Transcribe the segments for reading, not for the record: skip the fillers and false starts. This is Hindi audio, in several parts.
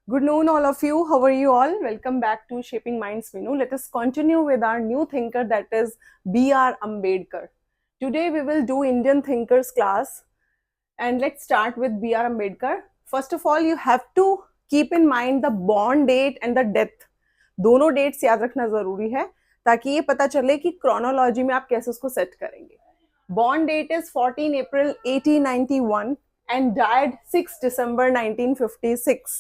Good noon, all of you. How are you all? Welcome back to Shaping Minds Minu. Let us continue with our new thinker, that is B.R. Ambedkar. Today we will do Indian thinkers class, and let's start with B.R. Ambedkar. First of all, you have to keep in mind the born date and the death. दोनों डेट्स याद रखना जरूरी है ताकि ये पता चले कि क्रोनोलॉजी में आप कैसे उसको सेट करेंगे. Born date is 14 April 1891 and died 6 December 1956.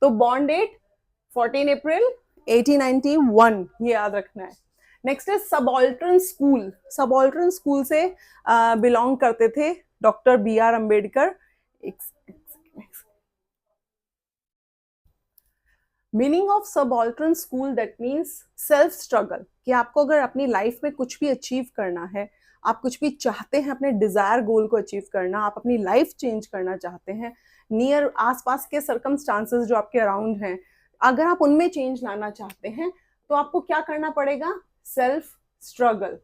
तो बॉर्न डेट 14 अप्रैल 1891 ये याद रखना है. नेक्स्ट है सबॉल्टर्न स्कूल. सबॉल्टर्न स्कूल से बिलोंग करते थे doctor B R Ambedkar. Meaning of subaltern school that means self struggle. कि आपको अगर अपनी लाइफ में कुछ भी अचीव करना है, आप कुछ भी चाहते हैं अपने डिजायर गोल को अचीव करना, आप अपनी लाइफ चेंज करना चाहते हैं, नियर आसपास के सर्कमस्टांसेस जो आपके अराउंड हैं, अगर आप उनमें चेंज लाना चाहते हैं तो आपको क्या करना पड़ेगा? Self struggle.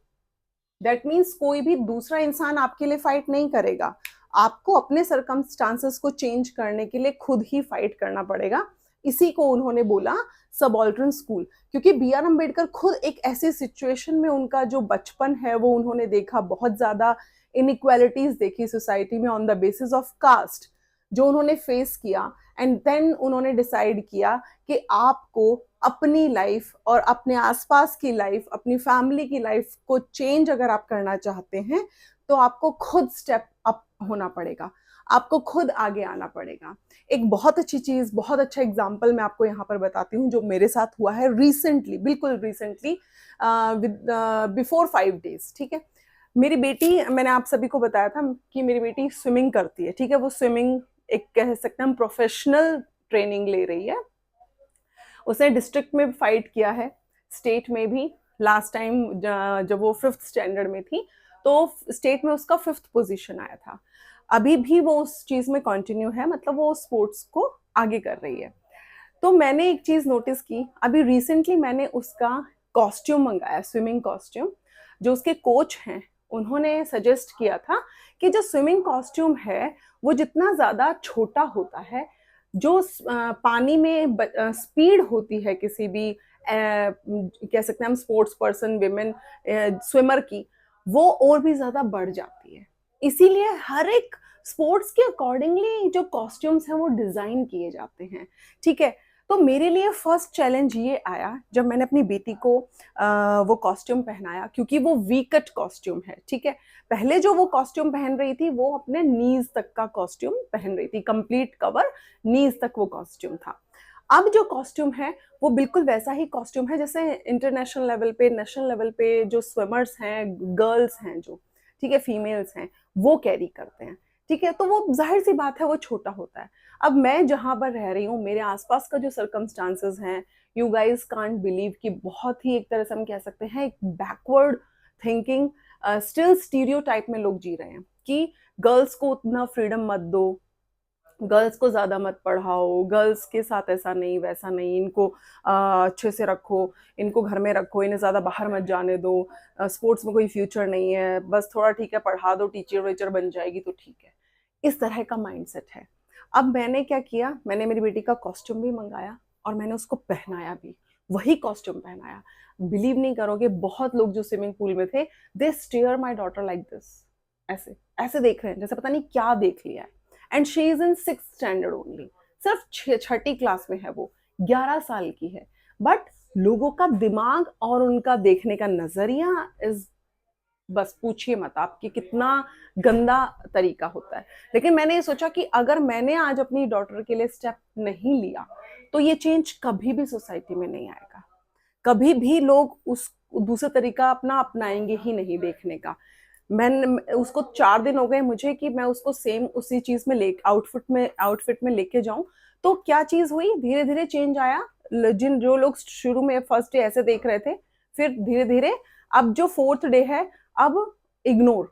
दैट मीन्स कोई भी दूसरा इंसान आपके लिए फाइट नहीं करेगा, आपको अपने सर्कमस्टांसेस को चेंज करने के लिए खुद ही फाइट करना पड़ेगा. इसी को उन्होंने बोला सबॉल्टर्न स्कूल, क्योंकि बी आर अम्बेडकर खुद एक ऐसी सिचुएशन में उनका जो बचपन है वो उन्होंने देखा, बहुत ज्यादा इनइक्वालिटीज देखी सोसाइटी में on the basis of caste, जो उन्होंने फेस किया. एंड देन उन्होंने डिसाइड किया कि आपको अपनी लाइफ और अपने आसपास की लाइफ, अपनी फैमिली की लाइफ को चेंज अगर आप करना चाहते हैं तो आपको खुद स्टेप अप होना पड़ेगा, आपको खुद आगे आना पड़ेगा. एक बहुत अच्छी चीज, बहुत अच्छा एग्जाम्पल मैं आपको यहाँ पर बताती हूँ जो मेरे साथ हुआ है रिसेंटली, बिल्कुल रिसेंटली, बिफोर 5 days. ठीक है, मेरी बेटी, मैंने आप सभी को बताया था कि मेरी बेटी स्विमिंग करती है. ठीक है, वो स्विमिंग एक कह सकते हैं हम प्रोफेशनल ट्रेनिंग ले रही है. उसने डिस्ट्रिक्ट में फाइट किया है, स्टेट में भी. लास्ट टाइम जब वो 5th स्टैंडर्ड में थी तो स्टेट में उसका 5th पोजीशन आया था. अभी भी वो उस चीज में कंटिन्यू है, मतलब वो स्पोर्ट्स को आगे कर रही है. तो मैंने एक चीज नोटिस की, अभी रिसेंटली मैंने उसका कॉस्ट्यूम मंगाया, स्विमिंग कॉस्ट्यूम. जो उसके कोच हैं उन्होंने सजेस्ट किया था कि जो स्विमिंग कॉस्ट्यूम है वो जितना ज्यादा छोटा होता है, जो पानी में स्पीड होती है किसी भी कह सकते हैं हम स्पोर्ट्स पर्सन, विमेन स्विमर की, वो और भी ज्यादा बढ़ जाती है. इसीलिए हर एक स्पोर्ट्स के अकॉर्डिंगली जो कॉस्ट्यूम्स हैं वो डिजाइन किए जाते हैं. ठीक है, तो मेरे लिए फर्स्ट चैलेंज ये आया जब मैंने अपनी बेटी को वो कॉस्ट्यूम पहनाया, क्योंकि वो वी कट कॉस्ट्यूम है. ठीक है, पहले जो वो कॉस्ट्यूम पहन रही थी वो अपने नीज तक का कॉस्ट्यूम पहन रही थी, कंप्लीट कवर नीज तक वो कॉस्ट्यूम था. अब जो कॉस्ट्यूम है वो बिल्कुल वैसा ही कॉस्ट्यूम है जैसे इंटरनेशनल लेवल पे, नेशनल लेवल पे जो स्विमर्स हैं, गर्ल्स हैं जो, ठीक है, फीमेल्स हैं, वो कैरी करते हैं. ठीक है, तो वो जाहिर सी बात है वो छोटा होता है. अब मैं जहां पर रह रही हूँ, मेरे आसपास का जो सर्कमस्टांसेस हैं, यू गाइज कांट बिलीव कि बहुत ही एक तरह से हम कह सकते हैं एक बैकवर्ड थिंकिंग, स्टिल स्टीरियोटाइप में लोग जी रहे हैं कि गर्ल्स को उतना फ्रीडम मत दो, गर्ल्स को ज्यादा मत पढ़ाओ, गर्ल्स के साथ ऐसा नहीं वैसा नहीं, इनको अच्छे से रखो, इनको घर में रखो, इन्हें ज्यादा बाहर मत जाने दो, स्पोर्ट्स में कोई फ्यूचर नहीं है, बस थोड़ा ठीक है पढ़ा दो, टीचर वीचर बन जाएगी तो ठीक है. इस तरह का माइंडसेट है. अब मैंने क्या किया, मैंने मेरी बेटी का कॉस्ट्यूम भी मंगाया और मैंने उसको पहनाया भी, वही कॉस्ट्यूम पहनाया. बिलीव नहीं करोगे, बहुत लोग जो स्विमिंग पूल में थे, they stare my daughter like this, ऐसे ऐसे देख रहे हैं जैसे पता नहीं क्या देख लिया है. And she is in 6th standard only, सिर्फ छठी क्लास में है वो, 11 साल की है. बट लोगों का दिमाग और उनका देखने का नजरिया इज, बस पूछिए मत आपकी कितना गंदा तरीका होता है. लेकिन मैंने ये सोचा कि अगर मैंने आज अपनी डॉटर के लिए स्टेप नहीं लिया तो ये चेंज कभी भी सोसाइटी में नहीं आएगा, कभी भी लोग उस दूसरा तरीका अपना अपनाएंगे ही नहीं देखने का. मैं उसको 4 दिन हो गए मुझे कि मैं उसको सेम उसी चीज में ले आउटफिट में लेके जाऊं, तो क्या चीज हुई, धीरे धीरे चेंज आया. जिन जो लोग शुरू में फर्स्ट डे ऐसे देख रहे थे, फिर धीरे धीरे अब जो 4th डे है, अब इग्नोर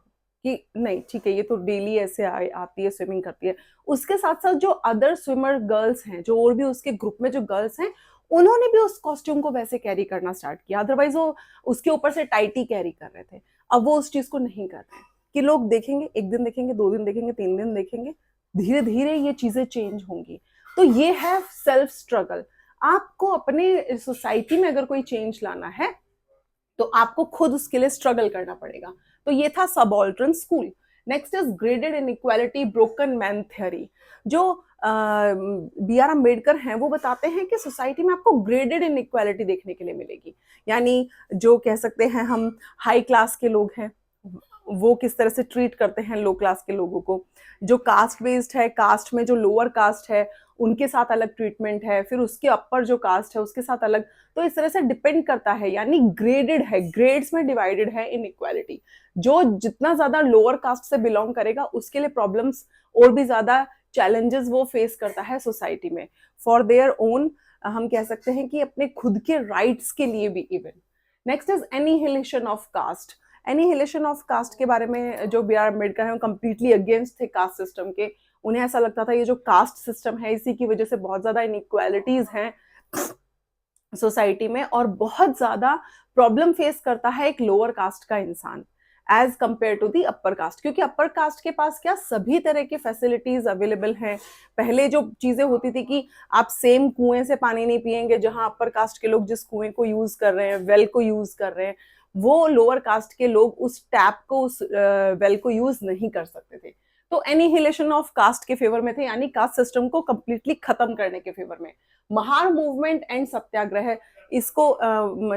कि नहीं ठीक है ये तो डेली ऐसे आती है, स्विमिंग करती है. उसके साथ साथ जो अदर स्विमर गर्ल्स हैं, जो और भी उसके ग्रुप में जो गर्ल्स हैं, उन्होंने भी उस कॉस्ट्यूम को वैसे कैरी करना स्टार्ट किया. अदरवाइज वो उसके ऊपर से टाइटी कैरी कर रहे थे. अब वो उस चीज को नहीं कर रहे हैं कि लोग देखेंगे, 1 दिन देखेंगे, 2 दिन देखेंगे, 3 दिन देखेंगे, धीरे धीरे ये चीजें चेंज होंगी. तो ये है सेल्फ स्ट्रगल। आपको अपने सोसाइटी में अगर कोई चेंज लाना है तो आपको खुद उसके लिए स्ट्रगल करना पड़ेगा। तो ये था subaltern school. Next is graded inequality broken man theory. जो बी आर अम्बेडकर हैं वो बताते हैं कि सोसाइटी में आपको ग्रेडेड इनइक्वालिटी देखने के लिए मिलेगी। यानी जो कह सकते हैं हम हाई क्लास के लोग हैं वो किस तरह से ट्रीट करते हैं लो क्लास के लोगों को, जो कास्ट बेस्ड है, कास्ट में जो लोअर कास्ट है उनके साथ अलग ट्रीटमेंट है, फिर उसके अपर जो कास्ट है उसके साथ अलग। तो इस तरह से डिपेंड करता है, यानी ग्रेडेड है, ग्रेड्स में डिवाइडेड है इनइक्वालिटी। जो जितना ज्यादा लोअर कास्ट से बिलोंग करेगा उसके लिए प्रॉब्लम्स और भी ज्यादा चैलेंजेस वो फेस करता है सोसाइटी में फॉर देयर ओन, हम कह सकते हैं कि अपने खुद के राइट्स के लिए भी even. Next is annihilation of caste. Annihilation of caste के बारे में जो बी आर अम्बेडकर है वो कंप्लीटली अगेंस्ट थे कास्ट सिस्टम के। उन्हें ऐसा लगता था ये जो कास्ट सिस्टम है इसी की वजह से बहुत ज्यादा इनइक्वालिटीज हैं सोसाइटी में और बहुत ज्यादा प्रॉब्लम फेस करता है एक लोअर कास्ट का इंसान as compare to the upper caste, क्योंकि अपर कास्ट के पास क्या सभी तरह की फैसिलिटीज अवेलेबल हैं। पहले जो चीजें होती थी कि आप सेम कुएं से पानी नहीं पिएंगे, जहां अपर कास्ट के लोग जिस कुएं को यूज कर रहे हैं, वेल को यूज कर रहे हैं, वो लोअर कास्ट के लोग उस टैप को, उस वेल को यूज नहीं कर सकते थे। तो एनिहिलेशन ऑफ कास्ट के फेवर में थे, यानी कास्ट सिस्टम को कंप्लीटली खत्म करने के फेवर में। महार मूवमेंट एंड सत्याग्रह, इसको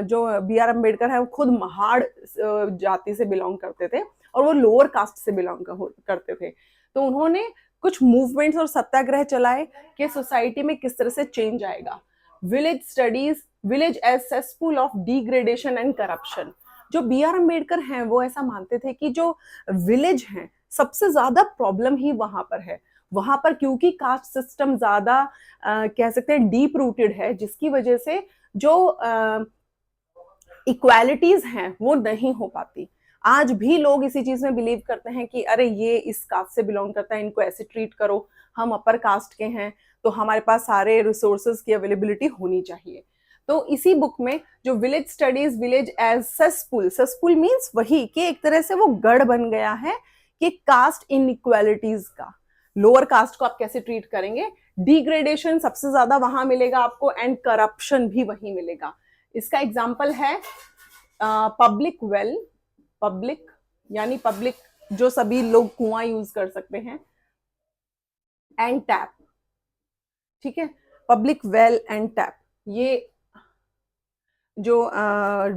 जो बी आर अम्बेडकर है वो खुद महाड़ जाति से बिलोंग करते थे और वो लोअर कास्ट से बिलोंग करते थे। तो उन्होंने कुछ मूवमेंट्स और सत्याग्रह चलाए कि सोसाइटी में किस तरह से चेंज आएगा। Village studies, village as cesspool of degradation and corruption. जो बी आर अम्बेडकर हैं वो ऐसा मानते थे कि जो विलेज हैं सबसे ज्यादा प्रॉब्लम ही वहां पर है। वहां पर क्योंकि कास्ट सिस्टम ज्यादा कह सकते हैं डीप रूटेड है, जिसकी वजह से जो इक्वालिटीज हैं वो नहीं हो पाती। आज भी लोग इसी चीज में बिलीव करते हैं कि अरे ये इस कास्ट से बिलोंग करता है, इनको ऐसे ट्रीट करो, हम अपर कास्ट के हैं तो हमारे पास सारे रिसोर्सेज की अवेलेबिलिटी होनी चाहिए। तो इसी बुक में जो village studies, village as cesspool, cesspool means वही कि एक तरह से वो गढ़ बन गया है कि कास्ट इनइक्वालिटीज का, लोअर कास्ट को आप कैसे ट्रीट करेंगे, डिग्रेडेशन सबसे ज्यादा वहां मिलेगा आपको एंड करप्शन भी वहीं मिलेगा। इसका एग्जाम्पल है पब्लिक वेल, पब्लिक यानी पब्लिक जो सभी लोग कुआं यूज कर सकते हैं, एंड टैप, ठीक है, पब्लिक वेल एंड टैप। ये जो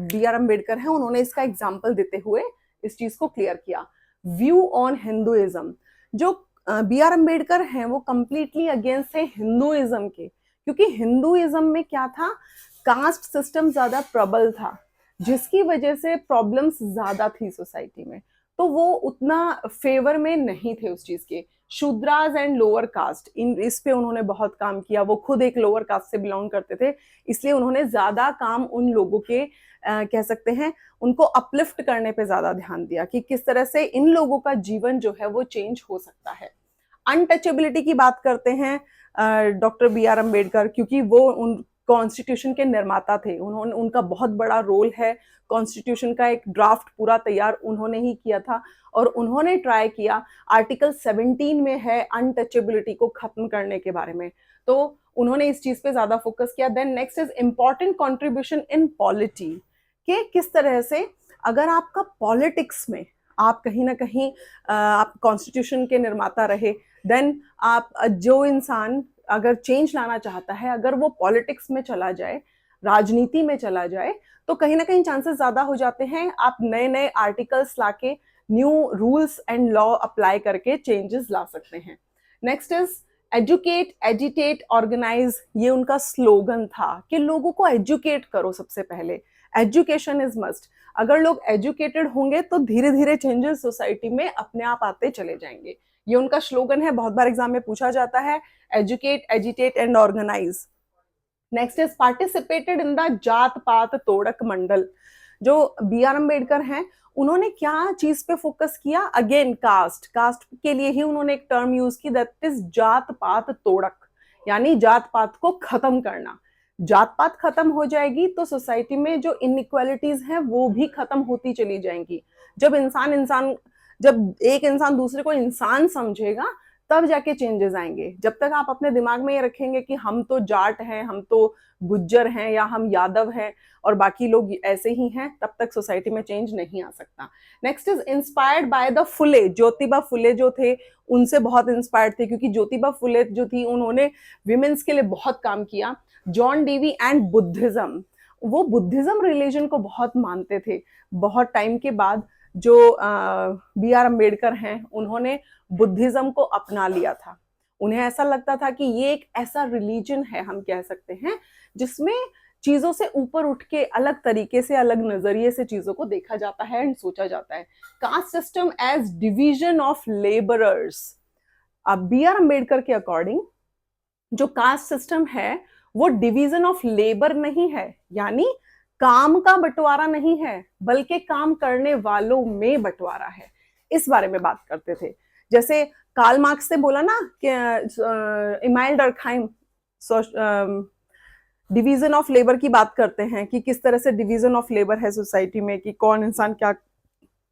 बी आर अम्बेडकर है उन्होंने इसका एग्जाम्पल देते हुए इस चीज को क्लियर किया। व्यू ऑन हिंदुइज्म, जो बी आर अम्बेडकर हैं वो कंप्लीटली अगेंस्ट है हिंदुइज्म के, क्योंकि हिंदुइज्म में क्या था, कास्ट सिस्टम ज्यादा प्रबल था जिसकी वजह से प्रॉब्लम्स ज्यादा थी सोसाइटी में, तो वो उतना फेवर में नहीं थे उस चीज के। शूद्राज एंड लोअर कास्ट, इस पे उन्होंने बहुत काम किया। वो खुद एक लोअर कास्ट से बिलोंग करते थे, इसलिए उन्होंने ज्यादा काम उन लोगों के कह सकते हैं उनको अपलिफ्ट करने पे ज्यादा ध्यान दिया कि किस तरह से इन लोगों का जीवन जो है वो चेंज हो सकता है। अनटचेबिलिटी की बात करते हैं डॉक्टर बी आर अम्बेडकर, क्योंकि वो उन कॉन्स्टिट्यूशन के निर्माता थे, उन्होंने, उनका बहुत बड़ा रोल है। कॉन्स्टिट्यूशन का एक ड्राफ्ट पूरा तैयार उन्होंने ही किया था और उन्होंने ट्राई किया, आर्टिकल 17 में है अनटचेबिलिटी को खत्म करने के बारे में, तो उन्होंने इस चीज पे ज्यादा फोकस किया। Then next is important contribution in polity, कि किस तरह से अगर आपका पॉलिटिक्स में आप कहीं ना कहीं आप कॉन्स्टिट्यूशन के निर्माता रहे, देन आप जो इंसान अगर चेंज लाना चाहता है, अगर वो पॉलिटिक्स में चला जाए, राजनीति में चला जाए, तो कहीं ना कहीं चांसेस ज्यादा हो जाते हैं आप नए नए आर्टिकल्स लाके, new rules and law apply करके चेंजेस ला सकते हैं। Next is educate, agitate, organise. ये उनका स्लोगन था कि लोगों को एजुकेट करो, सबसे पहले एजुकेशन इज मस्ट। अगर लोग एजुकेटेड होंगे तो धीरे धीरे चेंजेस सोसाइटी में अपने आप आते चले जाएंगे। ये उनका स्लोगन है, बहुत बार एग्जाम में पूछा जाता है, educate, agitate and organise. Next is participated in the Jat Pat तोड़क मंडल। जो बी आर अम्बेडकर हैं उन्होंने क्या चीज पे फोकस किया, अगेन कास्ट, कास्ट के लिए ही उन्होंने एक टर्म यूज की, दैट इज जात पात तोड़क, यानी जात पात को खत्म करना। जात पात खत्म हो जाएगी तो सोसाइटी में जो इनइक्वालिटीज हैं वो भी खत्म होती चली जाएंगी। जब एक इंसान दूसरे को इंसान समझेगा तब जाके चेंजेस आएंगे। जब तक आप अपने दिमाग में ये रखेंगे कि हम तो जाट हैं, हम तो गुज्जर हैं या हम यादव हैं और बाकी लोग ऐसे ही हैं, तब तक सोसाइटी में चेंज नहीं आ सकता। Next is inspired by the Phule. Jyotiba Phule जो थे उनसे बहुत इंस्पायर्ड थे, क्योंकि ज्योतिबा फुले जो थी उन्होंने विमेन्स के लिए बहुत काम किया। जॉन डेवी एंड बुद्धिज्म, वो बुद्धिज्म रिलीजन को बहुत मानते थे। बहुत टाइम के बाद जो बी आर अम्बेडकर हैं उन्होंने बुद्धिज्म को अपना लिया था। उन्हें ऐसा लगता था कि ये एक ऐसा रिलीजन है, हम कह सकते हैं, जिसमें चीजों से ऊपर उठ के अलग तरीके से, अलग नजरिए से चीजों को देखा जाता है एंड सोचा जाता है। Caste system as division of labourers. अब बी आर अम्बेडकर के अकॉर्डिंग जो कास्ट सिस्टम है वो डिवीजन ऑफ लेबर नहीं है, यानी काम का बंटवारा नहीं है, बल्कि काम करने वालों में बंटवारा है। इस बारे में बात करते थे। जैसे कार्ल मार्क्स ने बोला ना कि email Durkheim division of labour की बात करते हैं कि किस तरह से डिवीजन ऑफ लेबर है सोसाइटी में, कि कौन इंसान क्या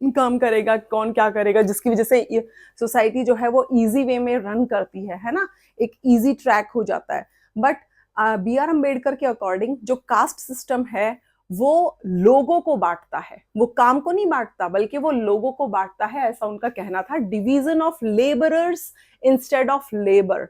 काम करेगा, कौन क्या करेगा, जिसकी वजह से सोसाइटी जो है वो इजी वे में रन करती है ना, एक इजी ट्रैक हो जाता है। बट बी आर अम्बेडकर के अकॉर्डिंग जो कास्ट सिस्टम है वो लोगों को बांटता है, वो काम को नहीं बांटता बल्कि वो लोगों को बांटता है, ऐसा उनका कहना था। Division of labourers instead of labour,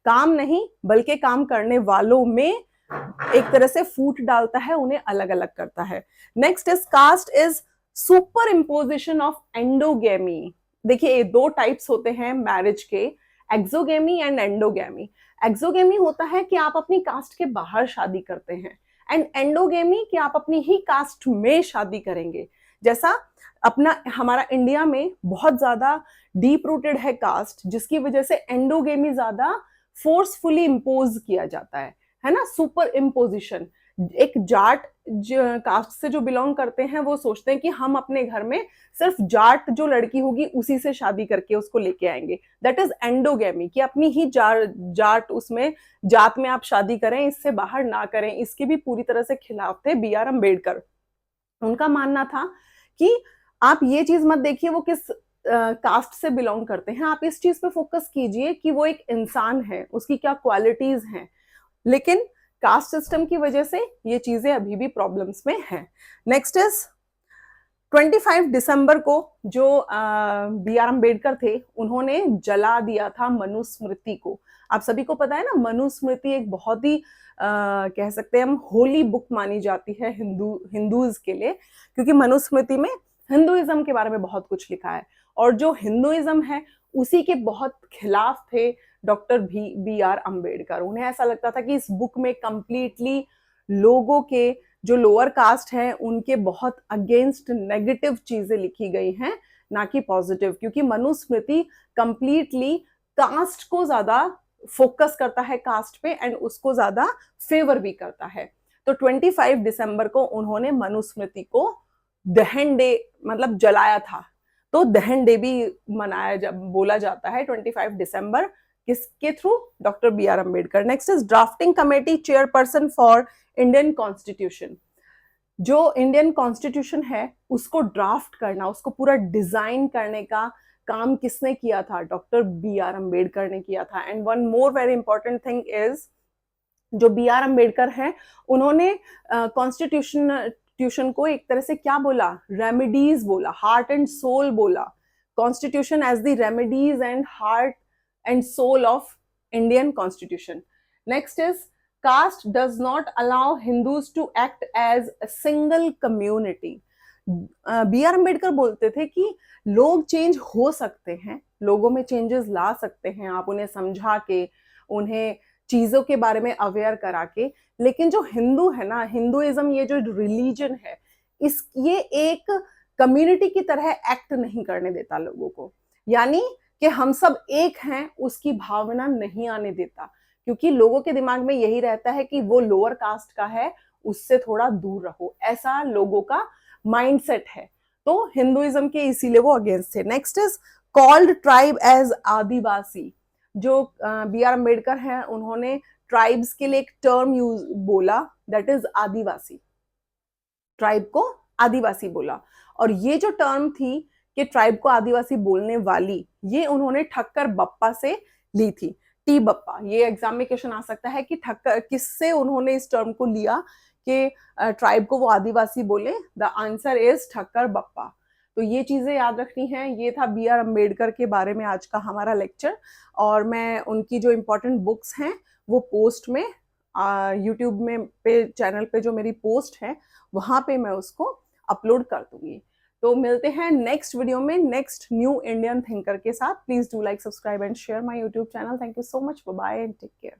काम नहीं बल्कि काम करने वालों में एक तरह से फूट डालता है, उन्हें अलग अलग करता है। Next is caste is super imposition of endogamy. देखिए दो टाइप्स होते हैं मैरिज के, एक्सोगेमी एंड एंडोगेमी। एक्सोगेमी होता है कि आप अपनी कास्ट के बाहर शादी करते हैं, एंड एंडोगेमी कि आप अपनी ही कास्ट में शादी करेंगे। जैसा अपना हमारा इंडिया में बहुत ज्यादा डीप रूटेड है कास्ट, जिसकी वजह से एंडोगेमी ज्यादा फोर्सफुली इम्पोज किया जाता है ना, सुपर इम्पोजिशन। एक जाट कास्ट से जो बिलोंग करते हैं वो सोचते हैं कि हम अपने घर में सिर्फ जाट जो लड़की होगी उसी से शादी करके उसको लेके आएंगे। दैट इज एंडोगेमी, कि अपनी ही जाट उसमें जात में आप शादी करें, इससे बाहर ना करें। इसके भी पूरी तरह से खिलाफ थे बी आर अम्बेडकर। उनका मानना था कि आप ये चीज मत देखिए वो किस कास्ट से बिलोंग करते हैं, आप इस चीज पे फोकस कीजिए कि वो एक इंसान है, उसकी क्या क्वालिटीज हैं। लेकिन कास्ट सिस्टम की वजह से ये चीजें अभी भी प्रॉब्लम्स में हैं। नेक्स्ट इज 25 दिसंबर को जो बी आर अम्बेडकर थे उन्होंने जला दिया था मनुस्मृति को। आप सभी को पता है ना, मनुस्मृति एक बहुत ही कह सकते हैं हम होली बुक मानी जाती है हिंदूज के लिए, क्योंकि मनुस्मृति में हिंदुइज्म के बारे में बहुत कुछ लिखा है, और जो हिंदुइज्म है उसी के बहुत खिलाफ थे डॉक्टर बी आर अम्बेडकर। उन्हें ऐसा लगता था कि इस बुक में कंप्लीटली लोगों के जो लोअर कास्ट हैं उनके बहुत अगेंस्ट नेगेटिव चीजें लिखी गई हैं, ना कि पॉजिटिव, क्योंकि मनुस्मृति कंप्लीटली कास्ट को ज्यादा फोकस करता है, कास्ट पे, एंड उसको ज्यादा फेवर भी करता है। तो 25 दिसंबर को उन्होंने मनुस्मृति को दहन डे मतलब जलाया था, तो दहन डे भी मनाया बोला जाता है 25 दिसंबर, किसके through? Doctor B R Ambedkar. Next is drafting committee chairperson for Indian constitution. जो इंडियन कॉन्स्टिट्यूशन है उसको ड्राफ्ट करना, उसको पूरा डिजाइन करने का काम किसने किया था? डॉक्टर बी आर अम्बेडकर ने किया था। And one more very important thing is, जो बी आर अम्बेडकर हैं उन्होंने कॉन्स्टिट्यूशन को एक तरह से क्या बोला? रेमेडीज बोला, हार्ट एंड सोल बोला। Constitution as the remedies and heart and soul of Indian constitution. Next is caste does not allow Hindus to act as a single community. B R Ambedkar बोलते थे कि लोग चेंज हो सकते हैं, लोगों में चेंजेस ला सकते हैं आप उन्हें समझा के, उन्हें चीजों के बारे में अवेयर करा के, लेकिन जो हिंदू है ना, हिंदुइज्म ये जो रिलीजन है, ये एक कम्युनिटी की तरह एक्ट नहीं करने देता लोगों को, यानी कि हम सब एक हैं उसकी भावना नहीं आने देता, क्योंकि लोगों के दिमाग में यही रहता है कि वो लोअर कास्ट का है, उससे थोड़ा दूर रहो, ऐसा लोगों का माइंडसेट है। तो हिंदुइज्म के इसीलिए वो अगेंस्ट थे। Next is called tribe as adivasi. जो बी आर अम्बेडकर हैं उन्होंने ट्राइब्स के लिए एक टर्म यूज बोला, दैट इज आदिवासी। ट्राइब को आदिवासी बोला, और ये जो टर्म थी कि ट्राइब को आदिवासी बोलने वाली, ये उन्होंने ठक्कर बप्पा से ली थी। टी बप्पा, ये एग्जाम में क्वेश्चन आ सकता है कि ठक्कर किससे उन्होंने इस टर्म को लिया कि ट्राइब को वो आदिवासी बोले। The answer is Thakkar Bappa. तो ये चीजें याद रखनी है। ये था बी आर अम्बेडकर के बारे में आज का हमारा लेक्चर, और मैं उनकी जो इम्पोर्टेंट बुक्स हैं वो पोस्ट में यूट्यूब में पे चैनल पे जो मेरी पोस्ट है वहां पे मैं उसको अपलोड कर दूंगी। तो मिलते हैं नेक्स्ट वीडियो में नेक्स्ट न्यू इंडियन थिंकर के साथ। Please do like, subscribe and share my YouTube channel. Thank you so much, bye and take care.